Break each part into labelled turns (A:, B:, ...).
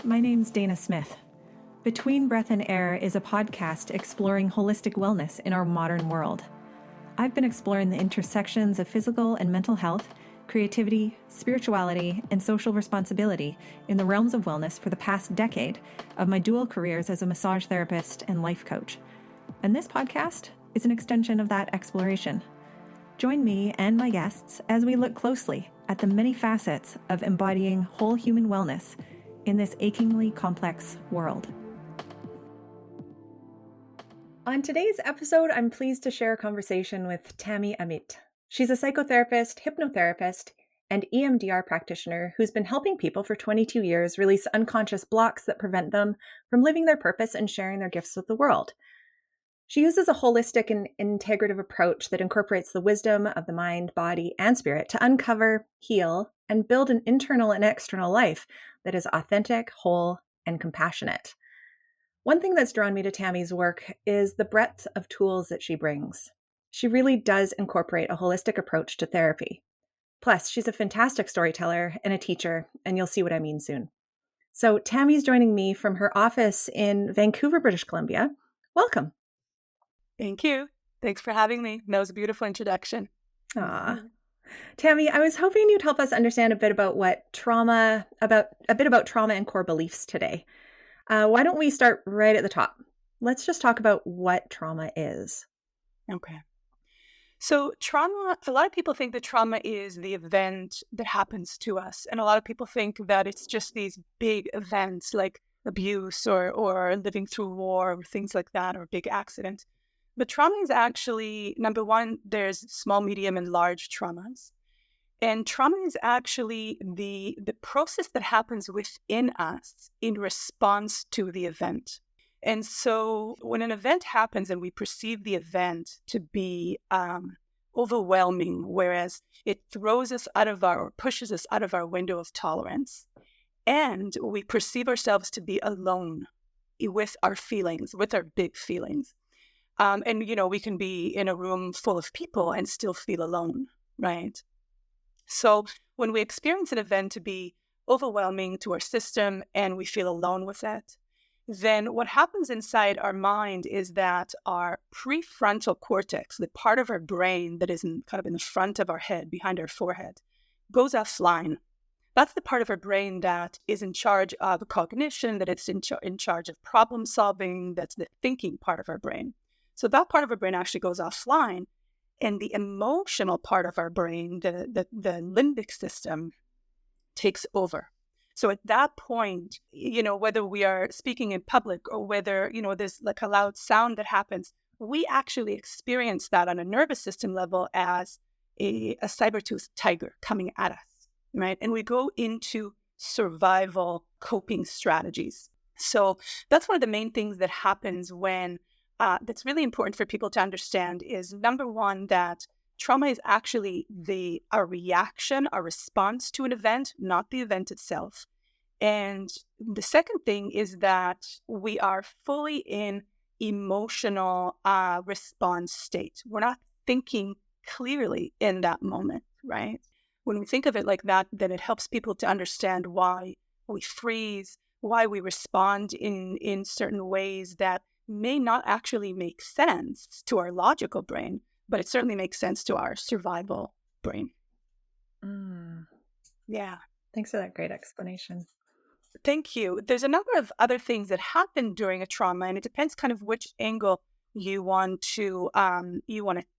A: My name's Dana Smith. Between Breath and Air is a podcast exploring holistic wellness in our modern world. I've been exploring the intersections of physical and mental health, creativity, spirituality, and social responsibility in the realms of wellness for the past decade of my dual careers as a massage therapist and life coach. And this podcast is an extension of that exploration. Join me and my guests as we look closely at the many facets of embodying whole human wellness in this achingly complex world. On today's episode, I'm pleased to share a conversation with Tami Amit. She's a psychotherapist, hypnotherapist, and EMDR practitioner who's been helping people for 22 years release unconscious blocks that prevent them from living their purpose and sharing their gifts with the world. She uses a holistic and integrative approach that incorporates the wisdom of the mind, body, and spirit to uncover, heal, and build an internal and external life that is authentic, whole, and compassionate. One thing that's drawn me to Tami's work is the breadth of tools that she brings. She really does incorporate a holistic approach to therapy. Plus, she's a fantastic storyteller and a teacher, and you'll see what I mean soon. So Tami's joining me from her office in Vancouver, British Columbia. Welcome.
B: Thank you. Thanks for having me. That was a beautiful introduction.
A: Tami, I was hoping you'd help us understand a bit about trauma and core beliefs today. Why don't we start right at the top? Let's just talk about what trauma is.
B: Okay. So trauma, a lot of people think that trauma is the event that happens to us. And a lot of people think that it's just these big events like abuse or living through war or things like that, or big accident. But trauma is actually, number one, there's small, medium, and large traumas. And trauma is actually the process that happens within us in response to the event. And so when an event happens and we perceive the event to be overwhelming, whereas it throws us pushes us out of our window of tolerance, and we perceive ourselves to be alone with our feelings, with our big feelings. And, we can be in a room full of people and still feel alone, right? So when we experience an event to be overwhelming to our system and we feel alone with it, then what happens inside our mind is that our prefrontal cortex, the part of our brain that is in the front of our head, behind our forehead, goes offline. That's the part of our brain that is in charge of cognition, that it's in charge of problem solving. That's the thinking part of our brain. So that part of our brain actually goes offline, and the emotional part of our brain, the limbic system, takes over. So at that point, whether we are speaking in public or whether, there's like a loud sound that happens, we actually experience that on a nervous system level as a saber-toothed tiger coming at us, right? And we go into survival coping strategies. So that's one of the main things that happens when that's really important for people to understand is, number one, that trauma is actually our reaction, our response to an event, not the event itself. And the second thing is that we are fully in emotional response state. We're not thinking clearly in that moment, right? When we think of it like that, then it helps people to understand why we freeze, why we respond in certain ways that may not actually make sense to our logical brain, but it certainly makes sense to our survival brain. Yeah.
A: Thanks for that great explanation.
B: Thank you. There's a number of other things that happen during a trauma, and it depends kind of which angle you want to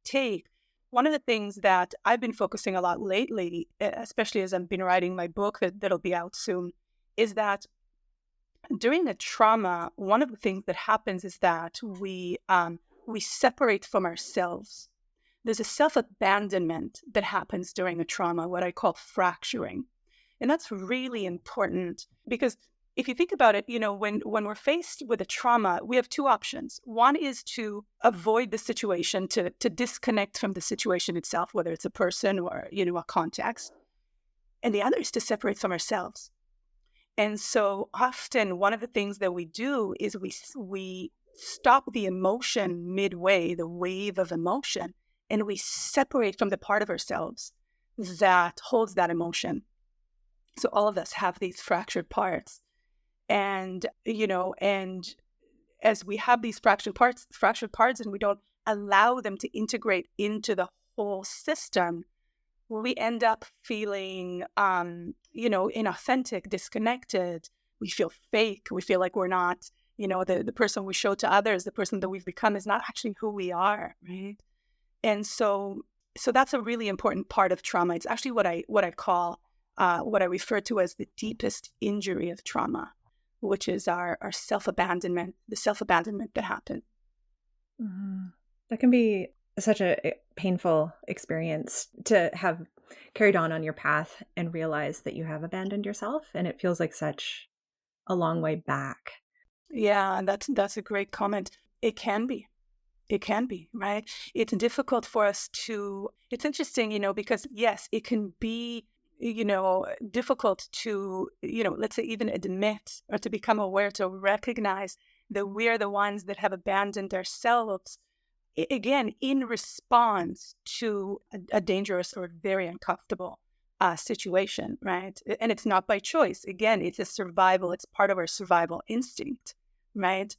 B: take. One of the things that I've been focusing a lot lately, especially as I've been writing my book that'll be out soon, is that during a trauma, one of the things that happens is that we separate from ourselves. There's a self-abandonment that happens during a trauma, what I call fracturing. And that's really important because if you think about it, when we're faced with a trauma, we have two options. One is to avoid the situation, to disconnect from the situation itself, whether it's a person or, a context. And the other is to separate from ourselves. And so often one of the things that we do is we stop the emotion midway, the wave of emotion, and we separate from the part of ourselves that holds that emotion. So all of us have these fractured parts. And, and as we have these fractured parts and we don't allow them to integrate into the whole system, we end up feeling, inauthentic, disconnected. We feel fake. We feel like we're not, the person we show to others, the person that we've become is not actually who we are, right? And so that's a really important part of trauma. It's actually what I call, what I refer to as the deepest injury of trauma, which is our self-abandonment, the self-abandonment that happened.
A: Mm-hmm. That can be such a painful experience to have carried on your path and realize that you have abandoned yourself. And it feels like such a long way back.
B: Yeah, that's a great comment. It can be, right? It's difficult for us it's interesting, because yes, it can be, difficult to, let's say even admit or to become aware, to recognize that we're the ones that have abandoned ourselves, again, in response to a dangerous or very uncomfortable situation, right? And it's not by choice. Again, it's it's part of our survival instinct, right?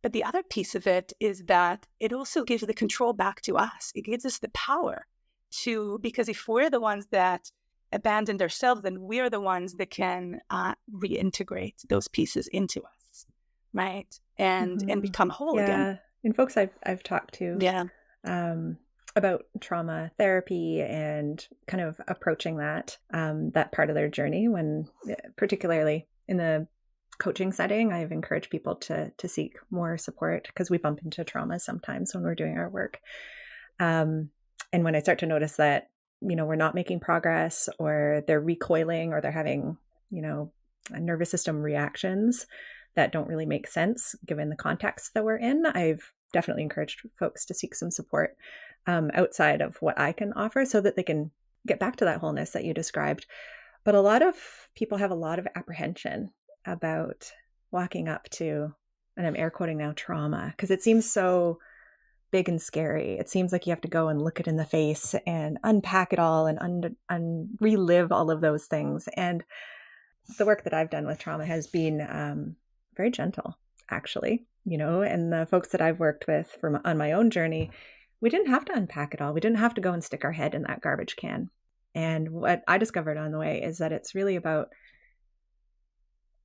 B: But the other piece of it is that it also gives the control back to us. It gives us the power because if we're the ones that abandoned ourselves, then we're the ones that can reintegrate those pieces into us, right? And become whole again.
A: And folks I've talked to about trauma therapy and kind of approaching that part of their journey, when particularly in the coaching setting, I've encouraged people to seek more support because we bump into trauma sometimes when we're doing our work. And when I start to notice that, we're not making progress, or they're recoiling, or they're having, nervous system reactions that don't really make sense given the context that we're in, I've definitely encouraged folks to seek some support outside of what I can offer so that they can get back to that wholeness that you described. But a lot of people have a lot of apprehension about walking up to, and I'm air quoting now, trauma, because it seems so big and scary. It seems like you have to go and look it in the face and unpack it all and relive all of those things. And the work that I've done with trauma has been very gentle, actually, and the folks that I've worked with on my own journey, we didn't have to unpack it all. We didn't have to go and stick our head in that garbage can. And what I discovered on the way is that it's really about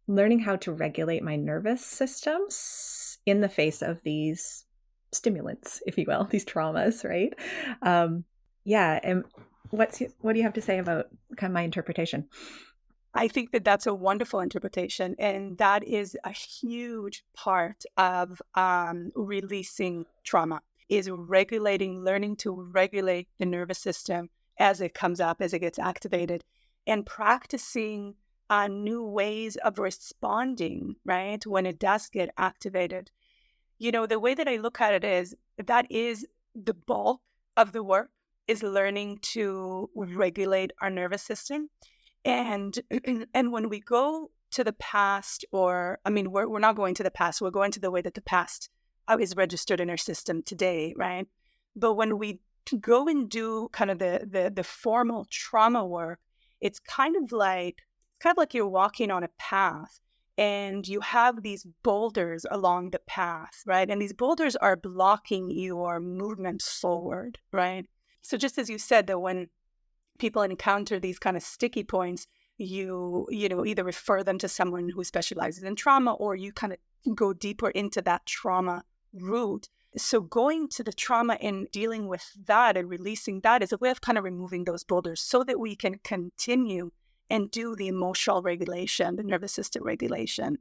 A: learning how to regulate my nervous systems in the face of these stimulants, if you will, these traumas, right? And what do you have to say about kind of my interpretation?
B: I think that that's a wonderful interpretation, and that is a huge part of releasing trauma, is learning to regulate the nervous system as it comes up, as it gets activated, and practicing new ways of responding, right, when it does get activated. The way that I look at it is that is the bulk of the work, is learning to regulate our nervous system. And when we go to the past, we're not going to the past, we're going to the way that the past is registered in our system today, right? But when we go and do kind of the formal trauma work, it's kind of like you're walking on a path and you have these boulders along the path, right? And these boulders are blocking your movement forward, right? So just as you said, that when people encounter these kind of sticky points, you either refer them to someone who specializes in trauma, or you kind of go deeper into that trauma root. So going to the trauma and dealing with that and releasing that is a way of kind of removing those boulders so that we can continue and do the emotional regulation, the nervous system regulation,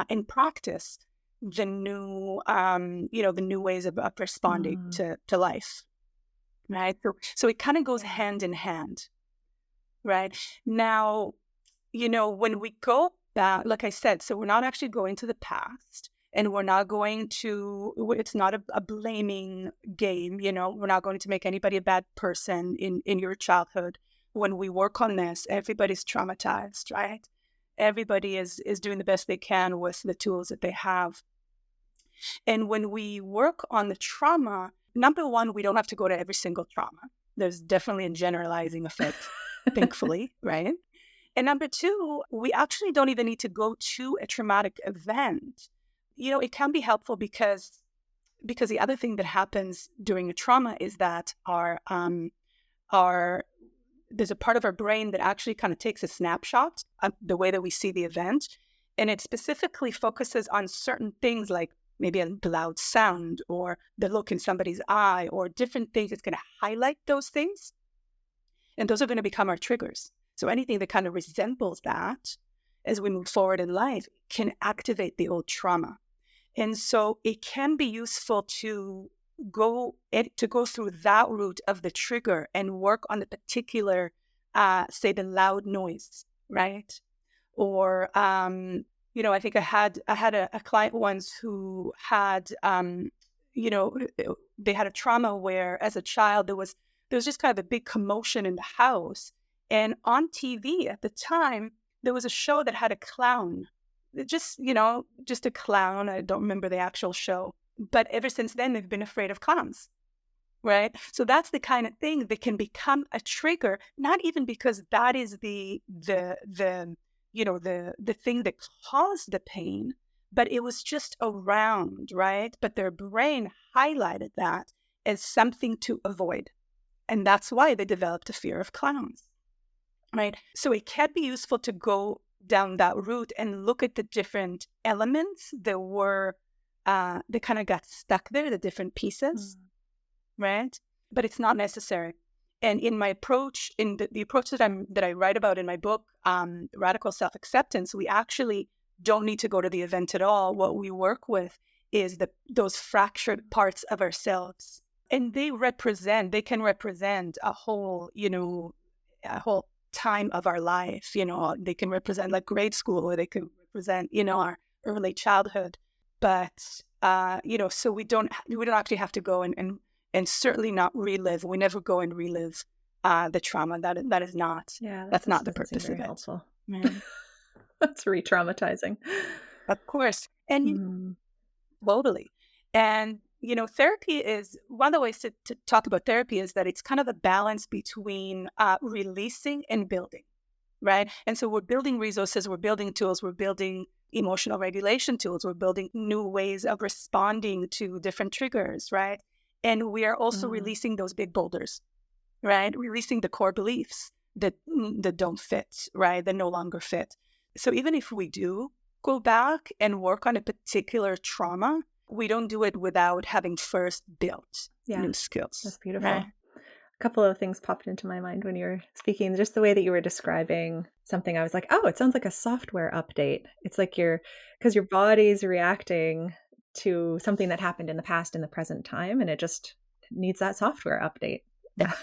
B: and practice the new, the new ways of responding to life. Right. So it kind of goes hand in hand. Right. Now, when we go back, like I said, so we're not actually going to the past, and we're not going to, it's not a blaming game. We're not going to make anybody a bad person in your childhood. When we work on this, everybody's traumatized, right? Everybody is doing the best they can with the tools that they have. And when we work on the trauma, number one, we don't have to go to every single trauma. There's definitely a generalizing effect, thankfully, right? And number two, we actually don't even need to go to a traumatic event. It can be helpful because the other thing that happens during a trauma is that there's a part of our brain that actually kind of takes a snapshot of the way that we see the event. And it specifically focuses on certain things like maybe a loud sound or the look in somebody's eye or different things. It's going to highlight those things. And those are going to become our triggers. So anything that kind of resembles that as we move forward in life can activate the old trauma. And so it can be useful to go through that route of the trigger and work on the particular, say, the loud noise, right? Or, I think I had a client once who had, they had a trauma where as a child there was just kind of a big commotion in the house. And on TV at the time, there was a show that had a clown. Just a clown. I don't remember the actual show. But ever since then, they've been afraid of clowns, right? So that's the kind of thing that can become a trigger, not even because that is the thing that caused the pain, but it was just around, right? But their brain highlighted that as something to avoid. And that's why they developed a fear of clowns, right? So it can be useful to go down that route and look at the different elements that were that kind of got stuck there, the different pieces, right? But it's not necessary. And in my approach, in the approach that I write about in my book, Radical Self-Acceptance, we actually don't need to go to the event at all. What we work with is those fractured parts of ourselves, and they can represent a whole time of our life. They can represent like grade school, or they can represent our early childhood. But so we don't actually have to go and certainly not relive. We never go and relive the trauma. That is not.
A: Yeah,
B: that's not the purpose of it.
A: Helpful.
B: Right.
A: That's re-traumatizing.
B: Of course, and totally. And therapy is one of the ways to talk about therapy is that it's kind of a balance between releasing and building, right? And so we're building resources, we're building tools, we're building emotional regulation tools, we're building new ways of responding to different triggers, right? And we are also releasing those big boulders, right? Releasing the core beliefs that don't fit, right? That no longer fit. So even if we do go back and work on a particular trauma, we don't do it without having first built new skills.
A: That's beautiful.
B: Right?
A: A couple of things popped into my mind when you were speaking. Just the way that you were describing something, I was like, oh, it sounds like a software update. It's like because your body's reacting to something that happened in the past, in the present time, and it just needs that software update. Yeah.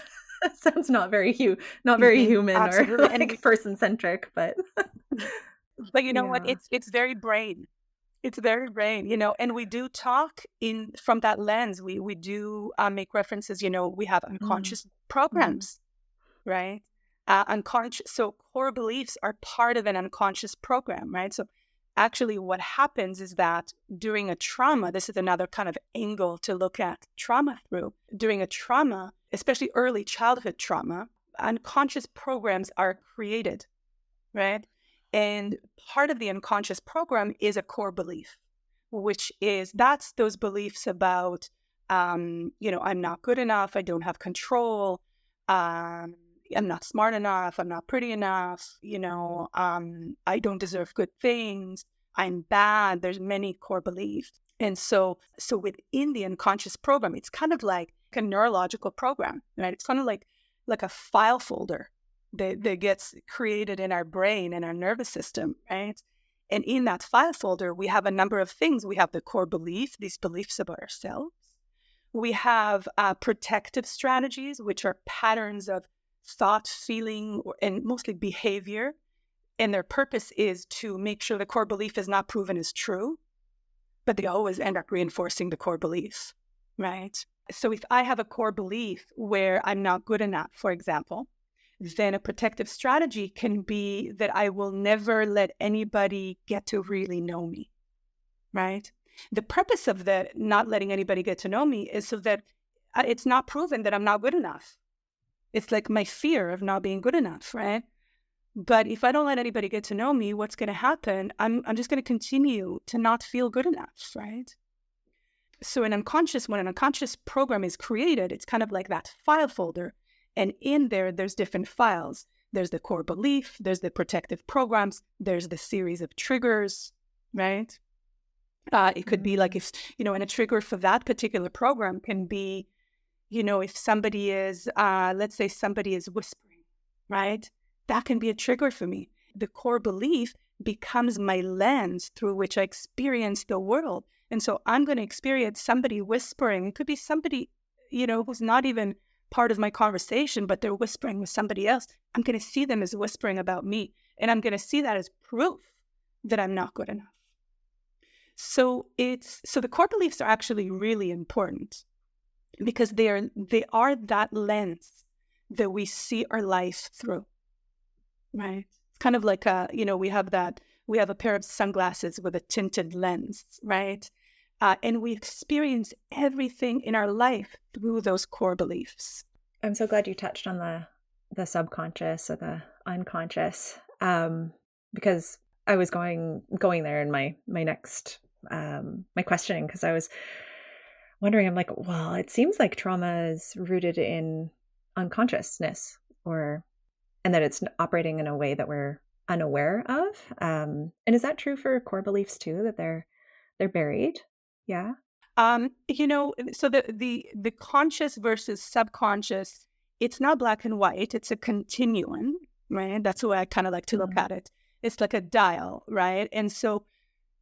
A: Sounds not very human
B: Absolutely.
A: or like person-centric, but
B: but you know what? It's very brain. It's very brain, and we do talk from that lens. We do make references, we have unconscious programs, right? Unconscious. So core beliefs are part of an unconscious program, right? So actually what happens is that during a trauma, this is another kind of angle to look at trauma through. During a trauma, especially early childhood trauma, unconscious programs are created, right? And part of the unconscious program is a core belief, that's those beliefs about, I'm not good enough. I don't have control. I'm not smart enough. I'm not pretty enough. I don't deserve good things. I'm bad. There's many core beliefs. And so within the unconscious program, it's kind of like a neurological program, right? It's kind of like a file folder that gets created in our brain and our nervous system, right? And in that file folder, we have a number of things. We have the core belief, these beliefs about ourselves. We have protective strategies, which are patterns of thought, feeling, and mostly behavior. And their purpose is to make sure the core belief is not proven as true, but they always end up reinforcing the core belief, right? So if I have a core belief where I'm not good enough, for example, then a protective strategy can be that I will never let anybody get to really know me, right? The purpose of the not letting anybody get to know me is so that it's not proven that I'm not good enough. It's like my fear of not being good enough, right? But if I don't let anybody get to know me, what's going to happen? I'm just going to continue to not feel good enough, right? So when an unconscious program is created, it's kind of like that file folder. And in there, there's different files. There's the core belief, there's the protective programs, there's the series of triggers, right? It could be like if, and a trigger for that particular program can be, if somebody is, let's say somebody is whispering, right? That can be a trigger for me. The core belief becomes my lens through which I experience the world. And so I'm going to experience somebody whispering. It could be somebody, who's not even part of my conversation, but they're whispering with somebody else. I'm going to see them as whispering about me. And I'm going to see that as proof that I'm not good enough. So the core beliefs are actually really important because they are that lens that we see our life through, right? It's kind of like we have a pair of sunglasses with a tinted lens, right? And we experience everything in our life through those core beliefs.
A: I'm so glad you touched on the subconscious or the unconscious, because I was going there in my next my questioning, because I was wondering, I'm like, well, it seems like trauma is rooted in unconsciousness, and that it's operating in a way that we're unaware of. And is that true for core beliefs too, that they're buried? Yeah.
B: So the conscious versus subconscious, it's not black and white. It's a continuum, right? That's the way I kind of like to look at it. It's like a dial, right? And so,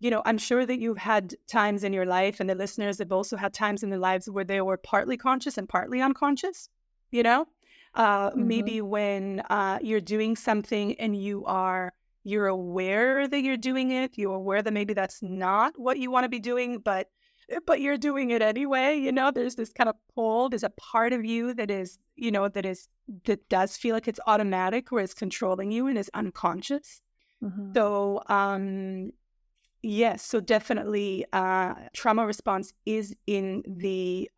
B: I'm sure that you've had times in your life, and the listeners have also had times in their lives where they were partly conscious and partly unconscious, maybe when you're doing something and you're aware that you're doing it. You're aware that maybe that's not what you want to be doing, but you're doing it anyway. There's this kind of pull. There's a part of you that does feel like it's automatic, or it's controlling you and is unconscious. So, yes, so definitely, trauma response is in the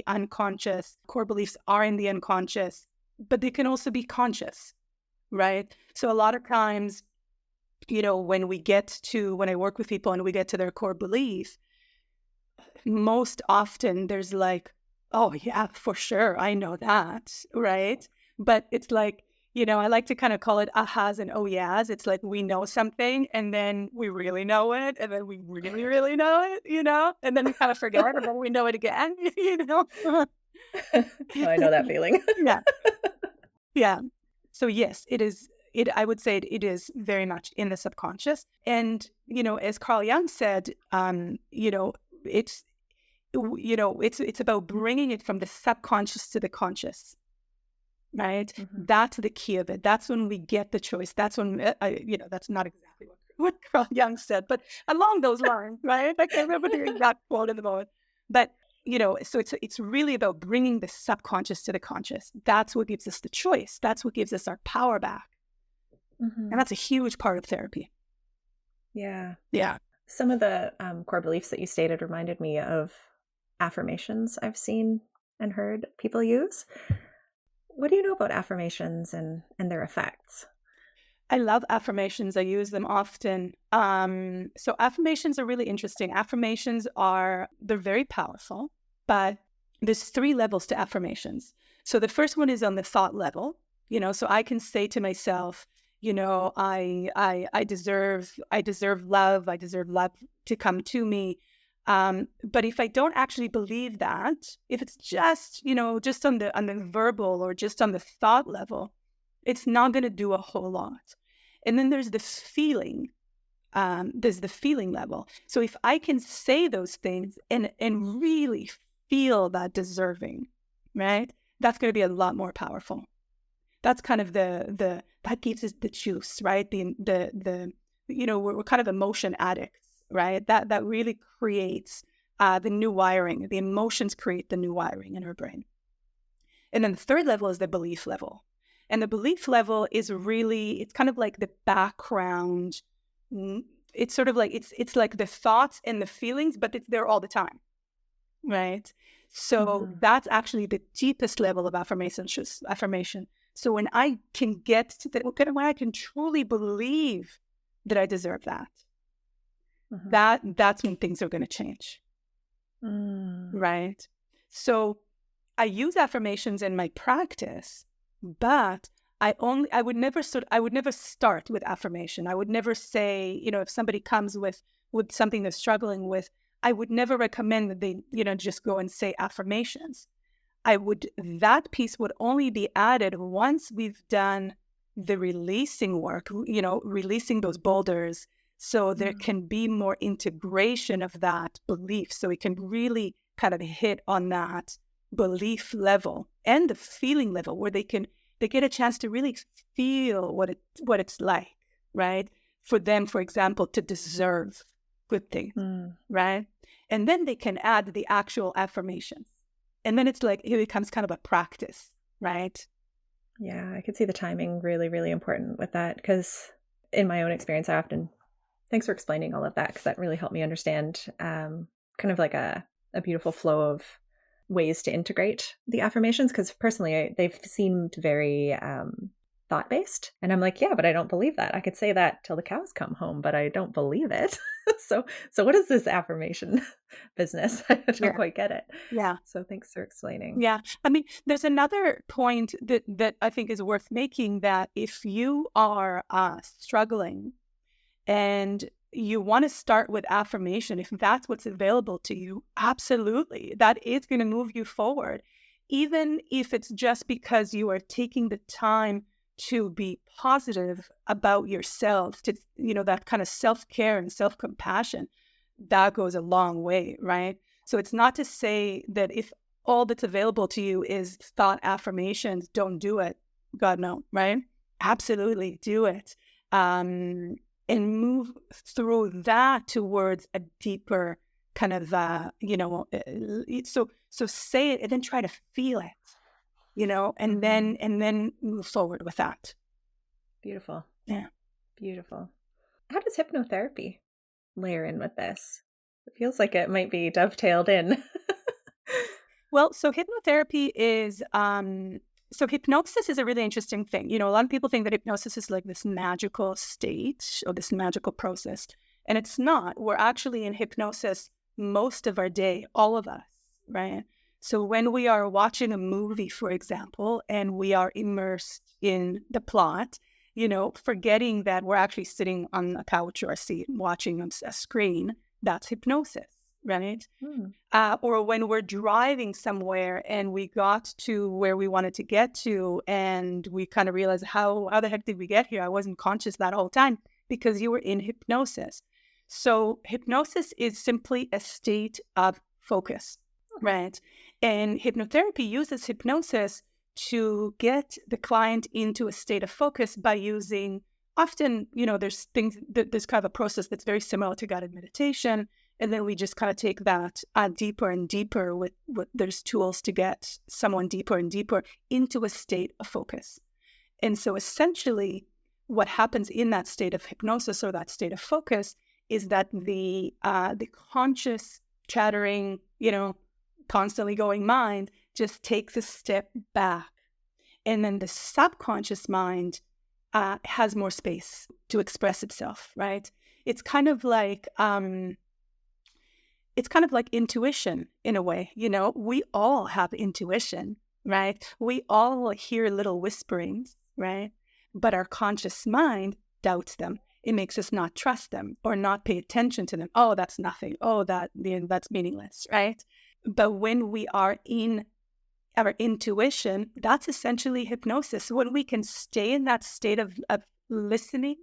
B: unconscious. Core beliefs are in the unconscious, but they can also be conscious, right? So a lot of times, when I work with people and we get to their core belief, most often there's like, oh yeah, for sure, I know that, right? But it's like, I like to kind of call it ahas and oh yeahs. It's like we know something and then we really know it, and then we really, really know it, and then we kind of forget it, and then we know it again,
A: Oh, I know that feeling.
B: Yeah. Yeah. So yes, it is. I would say it is very much in the subconscious. And, as Carl Jung said, it's about bringing it from the subconscious to the conscious, right? That's the key of it. That's when we get the choice. That's when, that's not exactly what Carl Jung said, but along those lines, right? I can't remember the exact quote in the moment. But, so it's really about bringing the subconscious to the conscious. That's what gives us the choice. That's what gives us our power back. And that's a huge part of therapy.
A: Yeah.
B: Yeah.
A: Some of the core beliefs that you stated reminded me of affirmations I've seen and heard people use. What do you know about affirmations and their effects?
B: I love affirmations. I use them often. So affirmations are really interesting. They're very powerful, but there's 3 levels to affirmations. So the first one is on the thought level, so I can say to myself, I deserve love. I deserve love to come to me. But if I don't actually believe that, if it's just, just on the verbal or just on the thought level, it's not going to do a whole lot. And then there's this feeling. There's the feeling level. So if I can say those things and really feel that deserving, right? That's going to be a lot more powerful. That's kind of that gives us the juice, right? We're kind of emotion addicts, right? That really creates the new wiring. The emotions create the new wiring in our brain. And then the third level is the belief level. And the belief level is really, it's kind of like the background. It's sort of like, it's like the thoughts and the feelings, but it's there all the time, right? So that's actually the deepest level of affirmation. So when I can get to the when I can truly believe that I deserve that, that's when things are going to change. Right? So I use affirmations in my practice, but I would never start with affirmation. I would never say, if somebody comes with something they're struggling with, I would never recommend that they, just go and say affirmations. That piece would only be added once we've done the releasing work, releasing those boulders, so there can be more integration of that belief. So we can really kind of hit on that belief level and the feeling level where they get a chance to really feel what it's like, right? For them, for example, to deserve good things, right? And then they can add the actual affirmations. And then it becomes kind of a practice, right?
A: Yeah, I could see the timing really, really important with that, because in my own experience, thanks for explaining all of that, because that really helped me understand kind of like a beautiful flow of ways to integrate the affirmations, because personally, they've seemed very thought-based. And I'm like, yeah, but I don't believe that. I could say that till the cows come home, but I don't believe it. So what is this affirmation business? I don't quite get it.
B: Yeah.
A: So thanks for explaining.
B: Yeah. I mean, there's another point that I think is worth making, that if you are struggling and you want to start with affirmation, if that's what's available to you, absolutely, that is going to move you forward. Even if it's just because you are taking the time to be positive about yourself, to, that kind of self-care and self-compassion, that goes a long way, right? So it's not to say that if all that's available to you is thought affirmations, don't do it. God, no, right? Absolutely do it. And move through that towards a deeper kind of, so say it and then try to feel it, and then move forward with that.
A: Beautiful.
B: Yeah.
A: Beautiful. How does hypnotherapy layer in with this? It feels like it might be dovetailed in.
B: Well, so hypnotherapy is, so hypnosis is a really interesting thing. A lot of people think that hypnosis is like this magical state or this magical process, and it's not. We're actually in hypnosis most of our day, all of us, right? So when we are watching a movie, for example, and we are immersed in the plot, forgetting that we're actually sitting on a couch or a seat watching a screen, that's hypnosis, right? Or when we're driving somewhere and we got to where we wanted to get to and we kind of realize, how the heck did we get here? I wasn't conscious that whole time, because you were in hypnosis. So hypnosis is simply a state of focus, right? And hypnotherapy uses hypnosis to get the client into a state of focus by using, often, there's kind of a process that's very similar to guided meditation. And then we just kind of take that deeper and deeper with there's tools to get someone deeper and deeper into a state of focus. And so essentially what happens in that state of hypnosis or that state of focus is that the conscious chattering, constantly going mind just takes a step back. And then the subconscious mind has more space to express itself, right? It's kind of like intuition in a way. We all have intuition, right? We all hear little whisperings, right? But our conscious mind doubts them. It makes us not trust them or not pay attention to them. Oh, that's nothing. Oh, that's meaningless, right? But when we are in our intuition, that's essentially hypnosis. When we can stay in that state of listening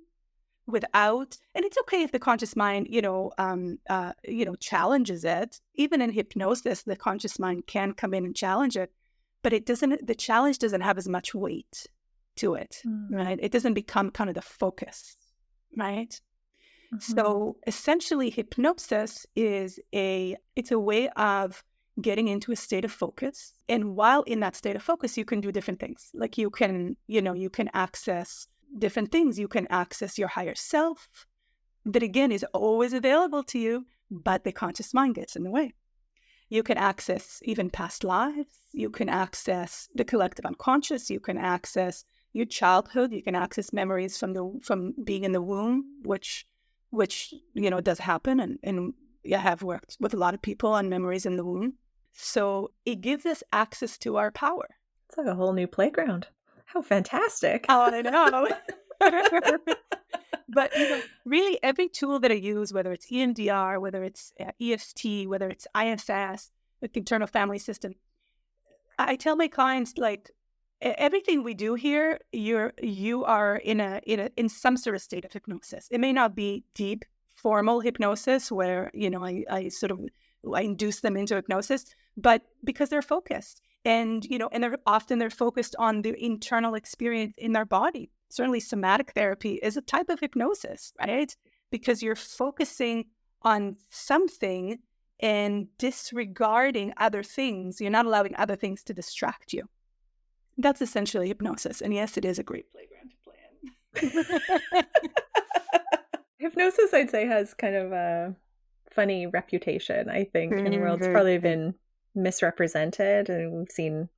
B: without, and it's okay if the conscious mind, challenges it. Even in hypnosis, the conscious mind can come in and challenge it, but the challenge doesn't have as much weight to it, right? It doesn't become kind of the focus, right? So essentially hypnosis is it's a way of getting into a state of focus. And while in that state of focus, you can do different things. Like you can access different things. You can access your higher self that, again, is always available to you, but the conscious mind gets in the way. You can access even past lives. You can access the collective unconscious. You can access your childhood. You can access memories from being in the womb, which does happen. And I have worked with a lot of people on memories in the womb. So it gives us access to our power.
A: It's like a whole new playground. How fantastic.
B: Oh, I know. But, really every tool that I use, whether it's EMDR, whether it's EFT, whether it's IFS, like internal family system, I tell my clients, like, everything we do here, you are in some sort of state of hypnosis. It may not be deep, formal hypnosis where, I induce them into hypnosis, but because they're focused and they're focused on the internal experience in their body. Certainly somatic therapy is a type of hypnosis, right? Because you're focusing on something and disregarding other things. You're not allowing other things to distract you. That's essentially hypnosis. And yes, it is a great playground to play in.
A: Hypnosis, I'd say, has kind of a funny reputation, I think, in the world. It's probably been misrepresented, and we've seen,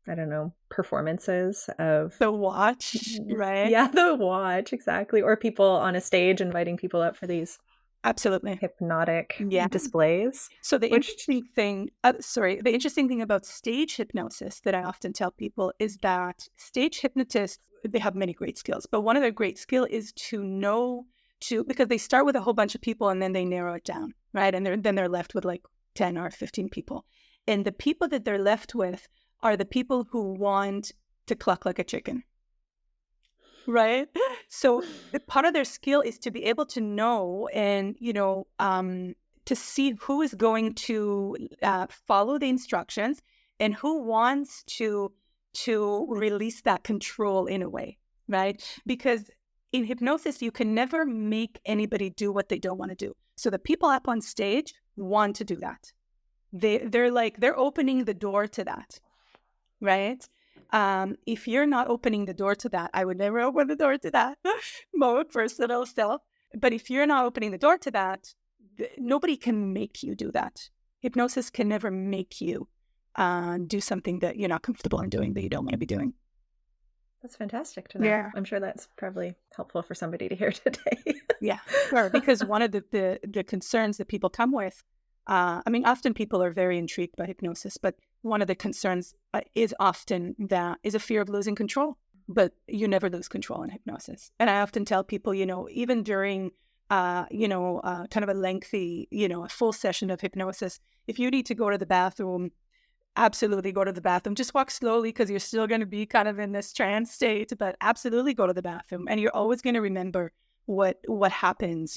A: I don't know, performances of
B: The Watch, right?
A: Yeah, The Watch, exactly. Or people on a stage inviting people up for these
B: absolutely
A: hypnotic displays.
B: So the interesting thing about stage hypnosis that I often tell people is that stage hypnotists, they have many great skills, but one of their great skill is because they start with a whole bunch of people and then they narrow it down, right? And then they're left with like 10 or 15 people. And the people that they're left with are the people who want to cluck like a chicken, right? So the part of their skill is to be able to know and, to see who is going to follow the instructions and who wants to release that control in a way, right? Because in hypnosis, you can never make anybody do what they don't want to do. So the people up on stage want to do that. They're opening the door to that, right? If you're not opening the door to that, I would never open the door to that, my personal self. But if you're not opening the door to that, nobody can make you do that. Hypnosis can never make you do something that you're not comfortable in doing, that you don't want to be doing.
A: That's fantastic to know. Yeah. I'm sure that's probably helpful for somebody to hear today.
B: Yeah, sure. Because one of the concerns that people come with, often people are very intrigued by hypnosis, but one of the concerns is often that is a fear of losing control. But you never lose control in hypnosis. And I often tell people, even during, kind of a lengthy, a full session of hypnosis, if you need to go to the bathroom, absolutely go to the bathroom. Just walk slowly because you're still going to be kind of in this trance state, but absolutely go to the bathroom. And you're always going to remember what happens,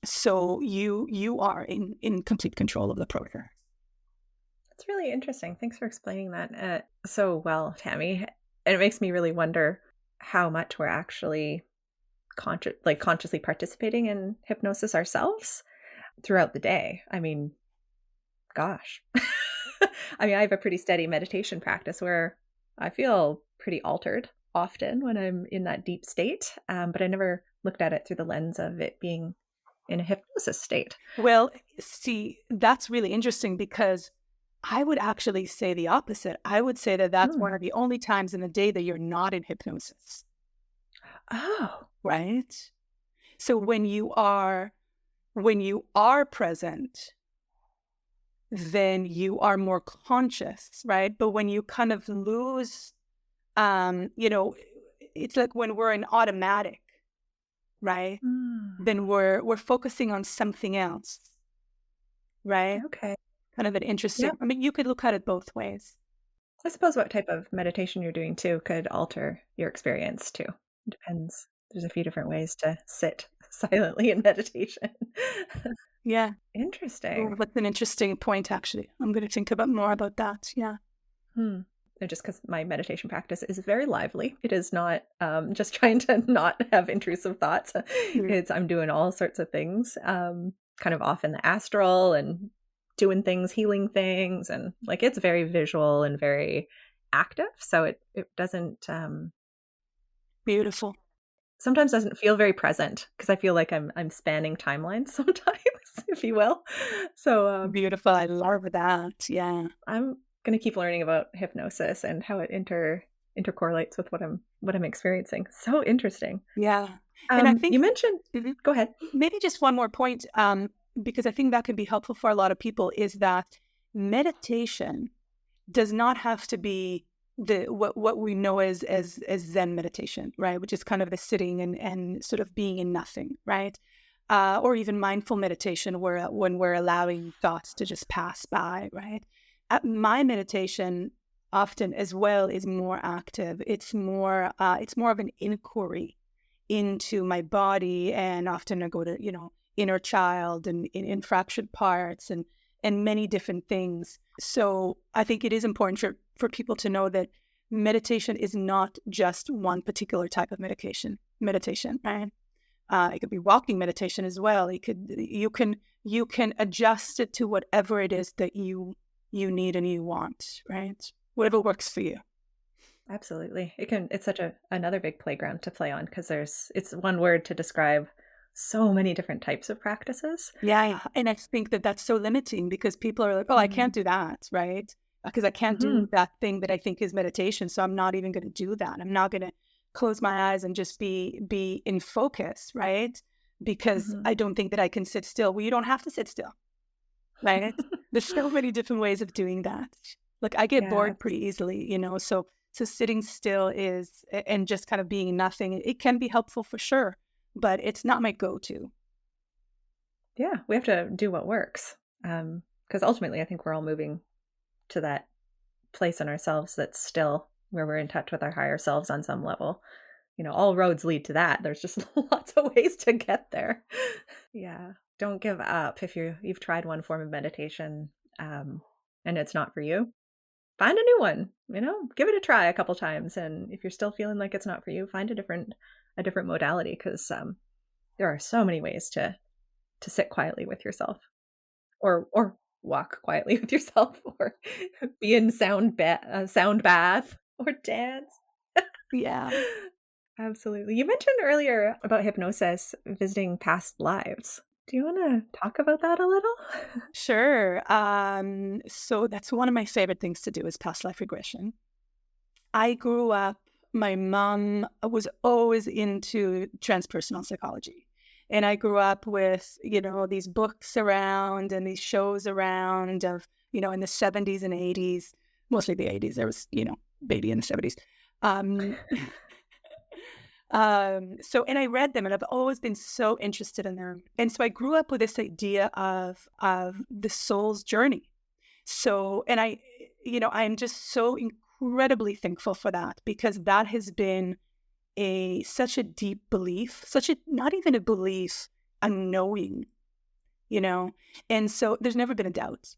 B: So you are in complete control of the program.
A: That's really interesting. Thanks for explaining that so well, Tami. And it makes me really wonder how much we're actually consciously participating in hypnosis ourselves throughout the day. I mean, gosh. I have a pretty steady meditation practice where I feel pretty altered often when I'm in that deep state, but I never looked at it through the lens of it being in a hypnosis state.
B: Well, see, that's really interesting because I would actually say the opposite. I would say that that's one of the only times in the day that you're not in hypnosis.
A: Oh,
B: right. So when you are present, then you are more conscious, right? But when you kind of lose, it's like when we're in automatic, right? Then we're focusing on something else, right?
A: Okay.
B: Kind of an interesting, you could look at it both ways.
A: I suppose what type of meditation you're doing too could alter your experience too. It depends. There's a few different ways to sit silently in meditation.
B: Yeah.
A: Interesting.
B: That's an interesting point, actually. I'm going to think more about that. Yeah.
A: Just because my meditation practice is very lively. It is not just trying to not have intrusive thoughts. I'm doing all sorts of things, kind of off in the astral and doing things, healing things. And it's very visual and very active. So it doesn't...
B: Beautiful.
A: sometimes doesn't feel very present because I feel like I'm spanning timelines sometimes, if you will. So,
B: Beautiful. I love that. Yeah.
A: I'm gonna keep learning about hypnosis and how it intercorrelates with what I'm experiencing. So interesting.
B: Yeah. And I think,
A: You mentioned
B: mhm,
A: Go ahead.
B: maybe just one more point, because I think that can be helpful for a lot of people, is that meditation does not have to be what we know as Zen meditation, right? Which is kind of the sitting and sort of being in nothing, right? Or even mindful meditation, where when we're allowing thoughts to just pass by, right? My meditation often as well is more active. It's more of an inquiry into my body, and often I go to inner child and in fractured parts and many different things. So I think it is important for people to know that meditation is not just one particular type of meditation, right? It could be walking meditation as well. You can adjust it to whatever it is that you need and you want, right? Whatever works for you.
A: Absolutely. It's such another big playground to play on because it's one word to describe so many different types of practices.
B: Yeah, and I think that that's so limiting because people are like, "Oh, I can't do that," right? Because I can't
A: Mm-hmm.
B: do that thing that I think is meditation, so I'm not even going to do that. I'm not going to close my eyes and just be in focus, right? Because
A: Mm-hmm.
B: I don't think that I can sit still. Well, you don't have to sit still, right? There's so many different ways of doing that. Like I get
A: Yeah,
B: bored pretty easily, so sitting still and just kind of being nothing. It can be helpful for sure, but it's not my go-to.
A: yeah, we have to do what works. Because ultimately, I think we're all moving to that place in ourselves that's still where we're in touch with our higher selves on some level. All roads lead to that. There's just lots of ways to get there. Yeah. Don't give up if you've tried one form of meditation, and it's not for you. Find a new one, give it a try a couple times. And if you're still feeling like it's not for you, find a different modality because there are so many ways to sit quietly with yourself or walk quietly with yourself or be in sound bath or dance.
B: Yeah.
A: Absolutely. You mentioned earlier about hypnosis visiting past lives. Do you want to talk about that a little?
B: Sure. So that's one of my favorite things to do is past life regression. I grew up, my mom was always into transpersonal psychology. And I grew up with, these books around and these shows around of, in the 70s and 80s, mostly the 80s. There was, baby in the 70s. Um, and I read them and I've always been so interested in them. And so I grew up with this idea of the soul's journey. So, and I'm just so incredibly thankful for that because that has been such a deep belief, not even a belief, a knowing, you know? And so there's never been a doubt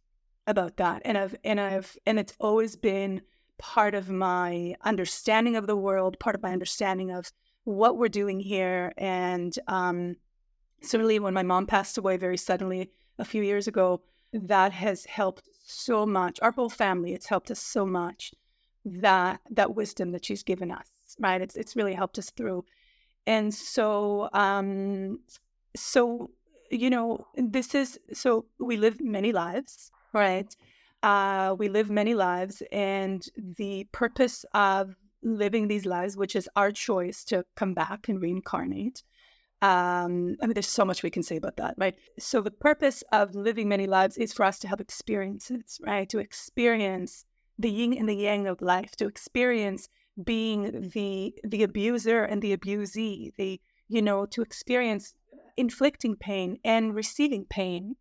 B: about that. And it's always been part of my understanding of the world, part of my understanding of what we're doing here. And certainly when my mom passed away very suddenly a few years ago, that has helped so much. Our whole family, it's helped us so much, that wisdom that she's given us, right? It's really helped us through. And so so we live many lives, right? We live many lives, and the purpose of living these lives, which is our choice to come back and reincarnate. There's so much we can say about that, right? So the purpose of living many lives is for us to have experiences, right? To experience the yin and the yang of life, to experience being the abuser and the abusee, to experience inflicting pain and receiving pain,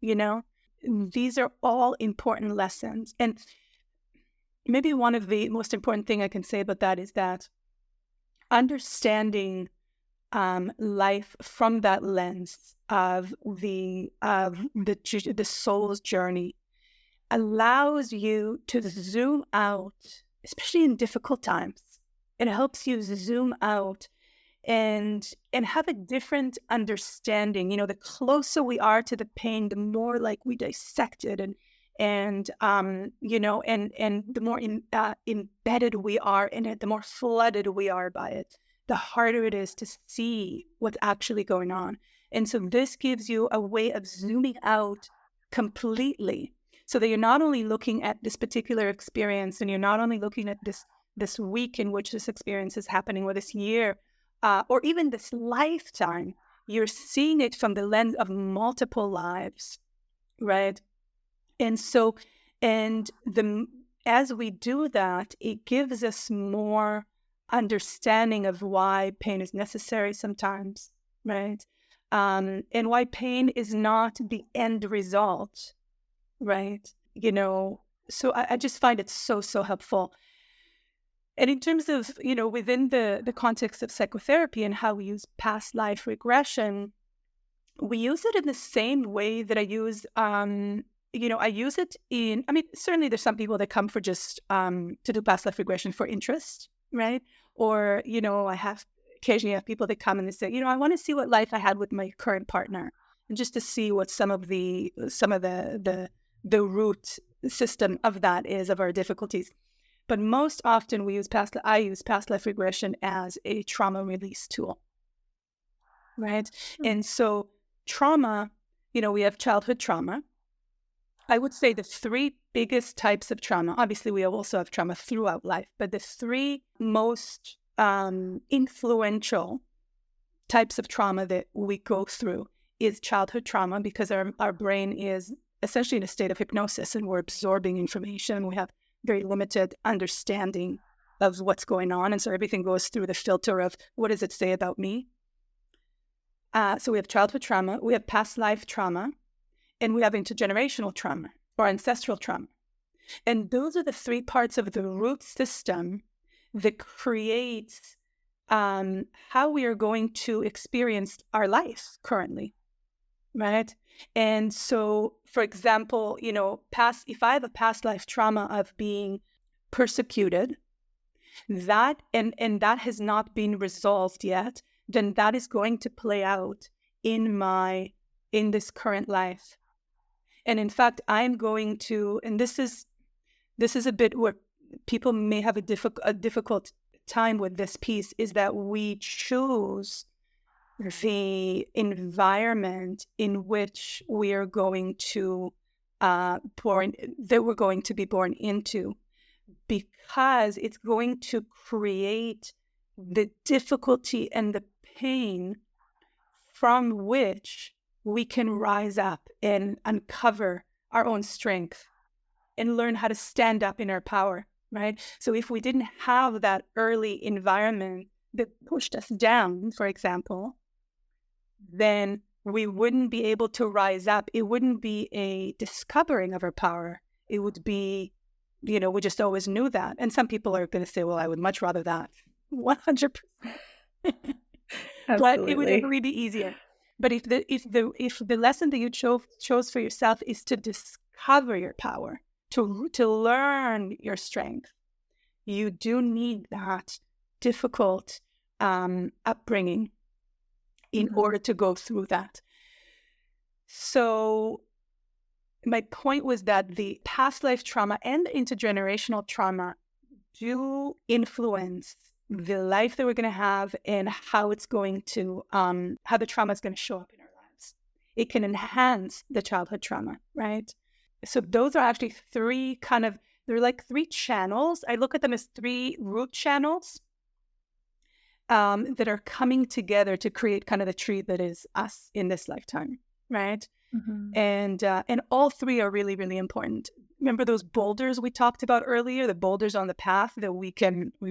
B: These are all important lessons. And maybe one of the most important thing I can say about that is that understanding life from that lens of the soul's journey allows you to zoom out, especially in difficult times. It helps you zoom out and have a different understanding. The closer we are to the pain, the more like we dissect it and the more embedded we are in it, the more flooded we are by it. the harder it is to see what's actually going on. And so this gives you a way of zooming out completely, so that you're not only looking at this particular experience, and you're not only looking at this week in which this experience is happening, or this year, or even this lifetime. You're seeing it from the lens of multiple lives, right? And so, as we do that, it gives us more understanding of why pain is necessary sometimes, right? And why pain is not the end result, right? So I just find it so, so helpful. And in terms of, within the context of psychotherapy and how we use past life regression, we use it in the same way that I use it certainly there's some people that come for just to do past life regression for interest, right? Or, occasionally have people that come and they say, I want to see what life I had with my current partner, and just to see what some of the root system of that is, of our difficulties. But most often I use past life regression as a trauma release tool, right? And so trauma, we have childhood trauma. I would say the three biggest types of trauma, obviously we also have trauma throughout life, but the three most influential types of trauma that we go through is childhood trauma, because our brain is essentially in a state of hypnosis and we're absorbing information. We have very limited understanding of what's going on. And so everything goes through the filter of, what does it say about me? So we have childhood trauma, we have past life trauma, and we have intergenerational trauma or ancestral trauma. And those are the three parts of the root system that creates how we are going to experience our life currently, right? And so, for example, if I have a past life trauma of being persecuted, that and that has not been resolved yet, then that is going to play out in this current life. And in fact, I'm going to, and this is a bit where people may have a difficult time with this piece, is that we choose the environment in which we are going to we're going to be born into, because it's going to create the difficulty and the pain from which we can rise up and uncover our own strength and learn how to stand up in our power, right? So if we didn't have that early environment that pushed us down, for example, then we wouldn't be able to rise up. It wouldn't be a discovering of our power. It would be, we just always knew that. And some people are going to say, well, I would much rather that. 100%. But it would definitely be easier. But if the lesson that you chose for yourself is to discover your power, to learn your strength, you do need that difficult upbringing in order to go through that. So my point was that the past life trauma and the intergenerational trauma do influence the life that we're going to have, and how it's going to, how the trauma is going to show up in our lives. It can enhance the childhood trauma, right? So those are actually they're like three channels. I look at them as three root channels that are coming together to create kind of the tree that is us in this lifetime, right? Mm-hmm. And all three are really, really important. Remember those boulders we talked about earlier, the boulders on the path that we'd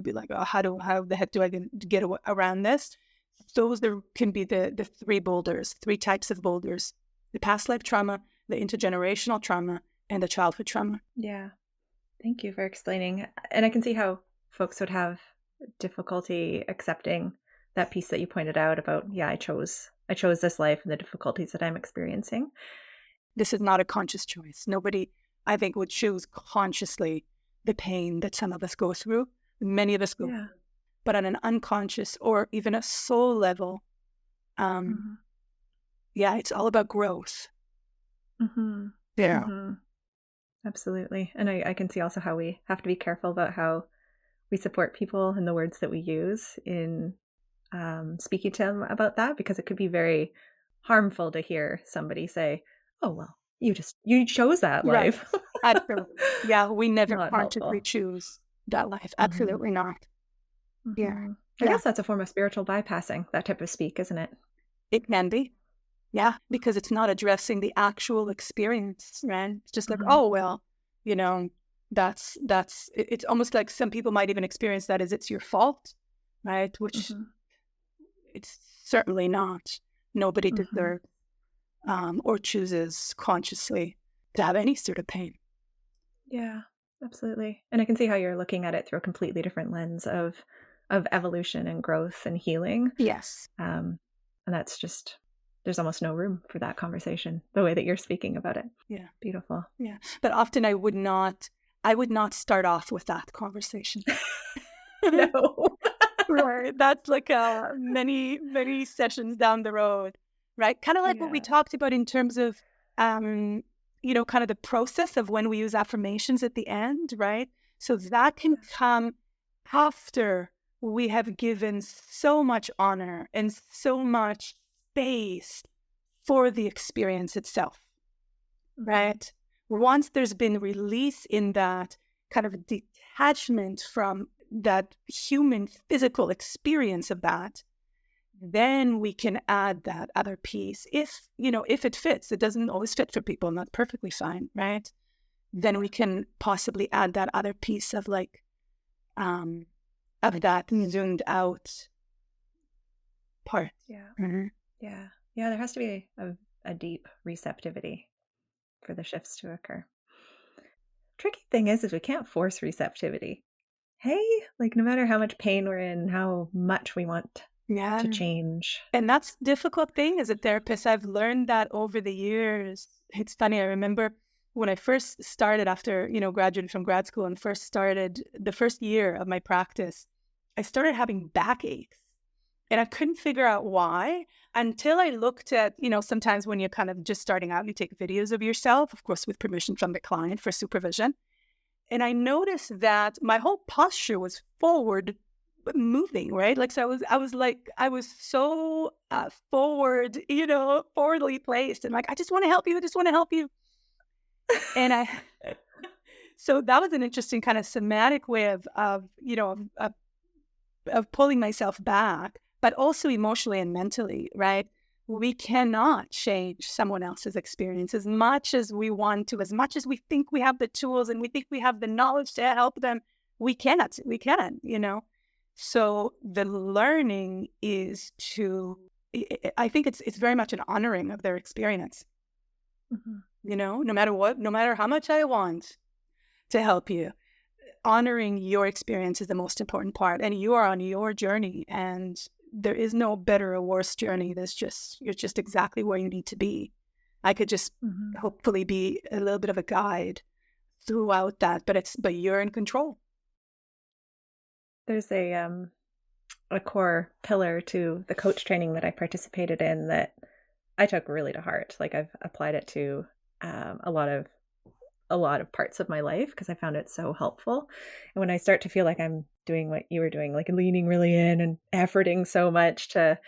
B: be like, oh, how the heck do I get around this? Those can be the three types of boulders: the past life trauma, the intergenerational trauma, and the childhood trauma.
A: Yeah. Thank you for explaining. And I can see how folks would have difficulty accepting that piece that you pointed out about, I chose this life and the difficulties that I'm experiencing.
B: This is not a conscious choice. Nobody, I think, would choose consciously the pain that some of us go through. Many of us go through. But on an unconscious or even a soul level, it's all about growth.
A: Mm-hmm.
B: Yeah.
A: Mm-hmm. Absolutely. And I can see also how we have to be careful about how we support people and the words that we use in speaking to them about that? Because it could be very harmful to hear somebody say, "Oh, well, you chose that
B: Right.
A: life."
B: Absolutely. Yeah, we never
A: Not
B: consciously
A: helpful.
B: choose that life.
A: Mhm.
B: Absolutely not. Yeah.
A: Mhm. I
B: Yeah.
A: guess that's a form of spiritual bypassing, that type of speak, isn't it?
B: It can be. Yeah. Because it's not addressing the actual experience, right? It's just like,
A: Mhm.
B: oh, well, you know, it's almost like some people might even experience that as it's your fault, right? Which
A: Mhm.
B: it's certainly not. Nobody
A: Mhm.
B: deserves or chooses consciously to have any sort of pain.
A: Yeah, absolutely. And I can see how you're looking at it through a completely different lens of evolution and growth and healing.
B: Yes.
A: Um, and that's just there's almost no room for that conversation the way that you're speaking about it.
B: Yeah.
A: Beautiful.
B: Yeah. But often I would not start off with that conversation.
A: No.
B: Right. That's like many, many sessions down the road, right? Kind of like what we
A: Yeah.
B: talked about in terms of, um, kind of the process of when we use affirmations at the end, right? So that can come after we have given so much honor and so much space for the experience itself,
A: Mhm.
B: right? Once there's been release in that kind of detachment from that human physical experience of that, then we can add that other piece. If it fits, it doesn't always fit for people, and that's perfectly fine, right? Then we can possibly add that other piece of um, of that zoomed out part.
A: Yeah.
B: Mhm.
A: Yeah. Yeah. There has to be a deep receptivity for the shifts to occur. Tricky thing is we can't force receptivity. Hey, like no matter how much pain we're in, how much we want
B: Yeah.
A: to change.
B: And that's the difficult thing as a therapist. I've learned that over the years. It's funny. I remember when I first started after, graduated from grad school and first started the first year of my practice, I started having backaches and I couldn't figure out why until I looked at, sometimes when you're kind of just starting out, you take videos of yourself, of course, with permission from the client for supervision. And I noticed that my whole posture was forward moving, right? Like, so I was so forward, forwardly placed. And like, I just want to help you. I just want to help you. And so that was an interesting kind of somatic way of pulling myself back, but also emotionally and mentally, right? We cannot change someone else's experience as much as we want to, as much as we think we have the tools and we think we have the knowledge to help them. We cannot, So the learning is I think it's very much an honoring of their experience,
A: Mhm.
B: no matter what, no matter how much I want to help you, honoring your experience is the most important part, and you are on your journey, and there is no better or worse journey. You're just exactly where you need to be. I could just
A: Mhm.
B: hopefully be a little bit of a guide throughout that, but you're in control.
A: There's a core pillar to the coach training that I participated in that I took really to heart. Like I've applied it to a lot of parts of my life because I found it so helpful. And when I start to feel like I'm doing what you were doing, like leaning really in and efforting so much to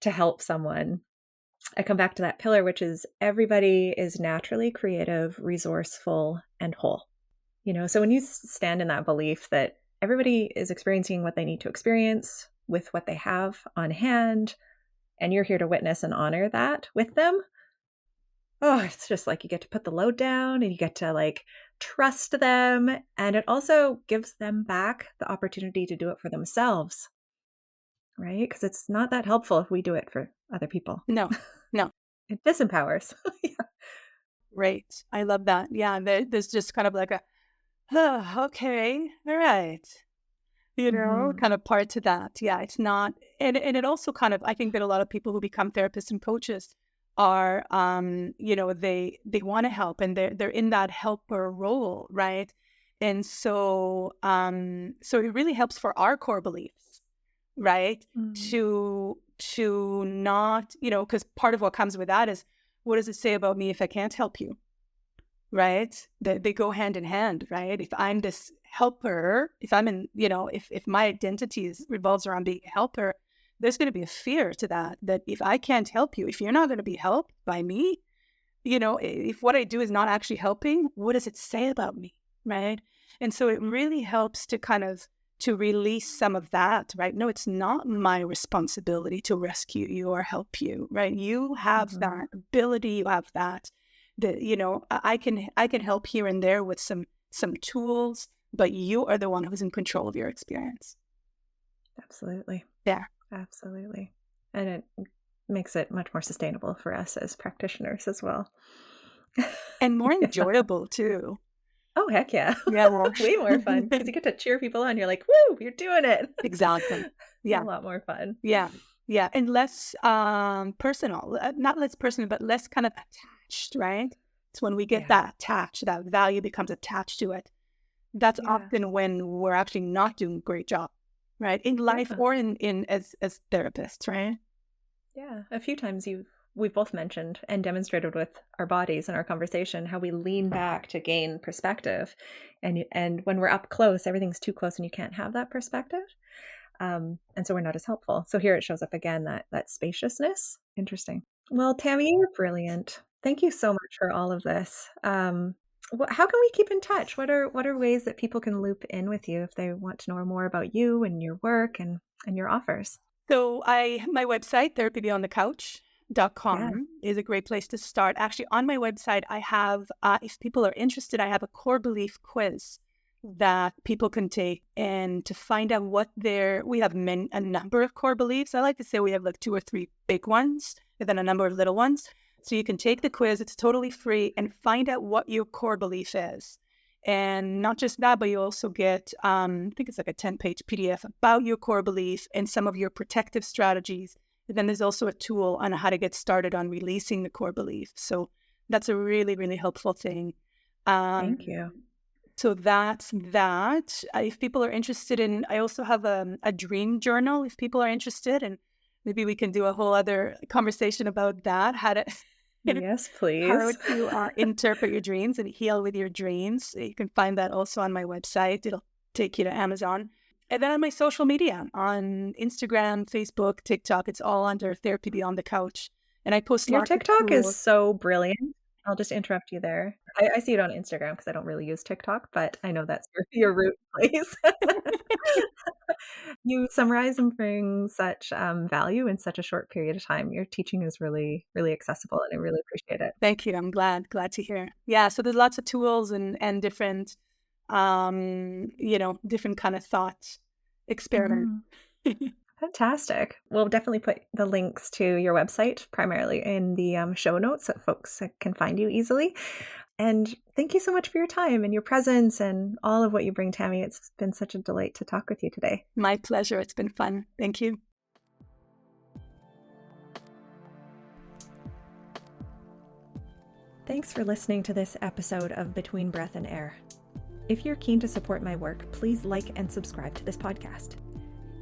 A: help someone, I come back to that pillar, which is everybody is naturally creative, resourceful, and whole. So when you stand in that belief that everybody is experiencing what they need to experience with what they have on hand, and you're here to witness and honor that with them, oh, it's just like you get to put the load down and you get to like trust them. And it also gives them back the opportunity to do it for themselves, right? Because it's not that helpful if we do it for other people.
B: No, no.
A: It disempowers. Yeah.
B: Great. I love that. Yeah, there's just kind of like a, oh, okay, all right.
A: Hmm.
B: Kind of part to that. Yeah, it's not, and it also kind of, I think that a lot of people who become therapists and coaches are, they want to help and they're in that helper role, right? And so it really helps for our core beliefs, right?
A: Mm.
B: To not, because part of what comes with that is, what does it say about me if I can't help you? Right? They go hand in hand, right? If I'm this helper, if I'm in, if my identity revolves around being a helper, there's going to be a fear to that if I can't help you, if you're not going to be helped by me, if what I do is not actually helping, what does it say about me, right? And so it really helps to kind of to release some of that, right? No, it's not my responsibility to rescue you or help you, right? You have that ability, you have that I can help here and there with some tools, but you are the one who's in control of your experience.
A: Absolutely.
B: Yeah.
A: Absolutely. And it makes it much more sustainable for us as practitioners as well.
B: And more enjoyable too.
A: Oh, heck yeah.
B: Yeah. Well,
A: way more fun because you get to cheer people on. You're like, woo, you're doing it.
B: Exactly. Yeah.
A: A lot more fun.
B: Yeah. Yeah. And less personal, not less personal, but less kind of attached, right? It's when we get that attached, that value becomes attached to it. That's often when we're actually not doing a great job, right? In life or in as therapists, right?
A: Yeah. A few times we've both mentioned and demonstrated with our bodies in our conversation how we lean back to gain perspective. And when we're up close, everything's too close and you can't have that perspective. And so we're not as helpful. So here it shows up again, that spaciousness. Interesting. Well, Tami, you're brilliant. Thank you so much for all of this. How can we keep in touch? What are ways that people can loop in with you if they want to know more about you and your work and your offers?
B: So my website, therapybeyondthecouch.com is a great place to start. Actually, on my website, I have, if people are interested, I have a core belief quiz that people can take and to find out we have a number of core beliefs. I like to say we have like 2 or 3 big ones and then a number of little ones. So you can take the quiz, it's totally free, and find out what your core belief is. And not just that, but you also get, I think it's like a 10-page PDF about your core belief and some of your protective strategies. And then there's also a tool on how to get started on releasing the core belief. So that's a really, really helpful thing.
A: Thank you.
B: So that's that. If people are interested in, I also have a dream journal if people are interested. And maybe we can do a whole other conversation about that,
A: Yes, please.
B: How to interpret your dreams and heal with your dreams. You can find that also on my website. It'll take you to Amazon. And then on my social media, on Instagram, Facebook, TikTok, it's all under Therapy Beyond the Couch. And I post
A: your TikTok is so brilliant. I'll just interrupt you there. I see it on Instagram because I don't really use TikTok, but I know that's your root place. You summarize and bring such value in such a short period of time. Your teaching is really, really accessible, and I really appreciate it.
B: Thank you. I'm glad to hear. Yeah, so there's lots of tools and different, different kind of thought experiment.
A: Fantastic. We'll definitely put the links to your website primarily in the show notes so folks can find you easily. And thank you so much for your time and your presence and all of what you bring, Tami. It's been such a delight to talk with you today.
B: My pleasure. It's been fun. Thank you.
A: Thanks for listening to this episode of Between Breath and Air. If you're keen to support my work, please like and subscribe to this podcast.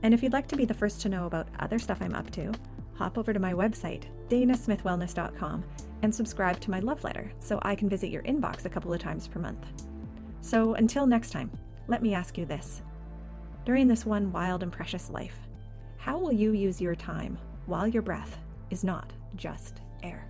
A: And if you'd like to be the first to know about other stuff I'm up to, hop over to my website, danasmithwellness.com, and subscribe to my love letter so I can visit your inbox a couple of times per month. So until next time, let me ask you this. During this one wild and precious life, how will you use your time while your breath is not just air?